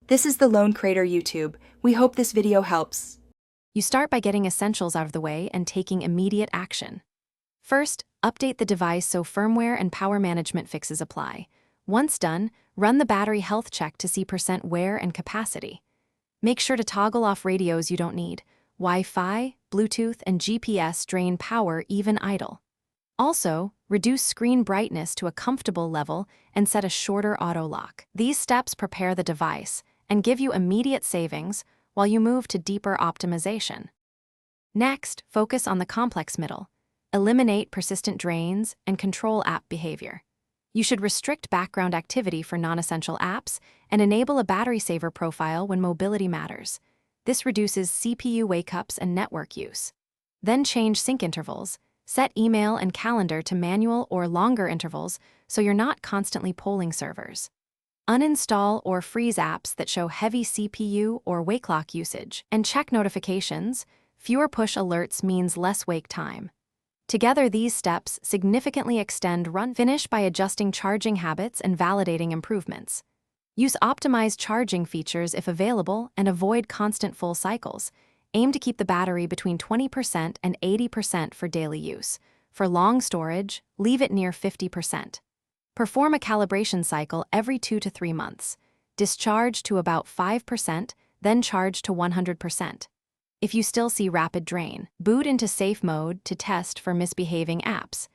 This is the Lone Crater YouTube. We hope this video helps. You start by getting essentials out of the way and taking immediate action. First, update the device so firmware and power management fixes apply. Once done, run the battery health check to see % wear and capacity. Make sure to toggle off radios you don't need. Wi-Fi, Bluetooth, and GPS drain power even idle. Also, reduce screen brightness to a comfortable level and set a shorter auto lock. These steps prepare the device and give you immediate savings while you move to deeper optimization. Next, focus on the complex middle. Eliminate persistent drains and control app behavior. You should restrict background activity for non-essential apps and enable a battery saver profile when mobility matters. This reduces CPU wake-ups and network use. Then change sync intervals. Set email and calendar to manual or longer intervals so you're not constantly polling servers. Uninstall or freeze apps that show heavy CPU or wake clock usage. And check notifications. Fewer push alerts means less wake time. Together, these steps significantly extend run finish by adjusting charging habits and validating improvements. Use optimized charging features if available and avoid constant full cycles. Aim to keep the battery between 20% and 80% for daily use. For long storage, leave it near 50%. Perform a calibration cycle every 2 to 3 months. Discharge to about 5%, then charge to 100%. If you still see rapid drain, boot into safe mode to test for misbehaving apps.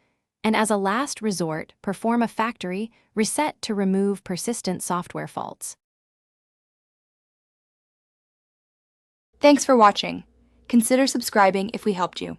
And as a last resort, perform a factory reset to remove persistent software faults. Thanks for watching. Consider subscribing if we helped you.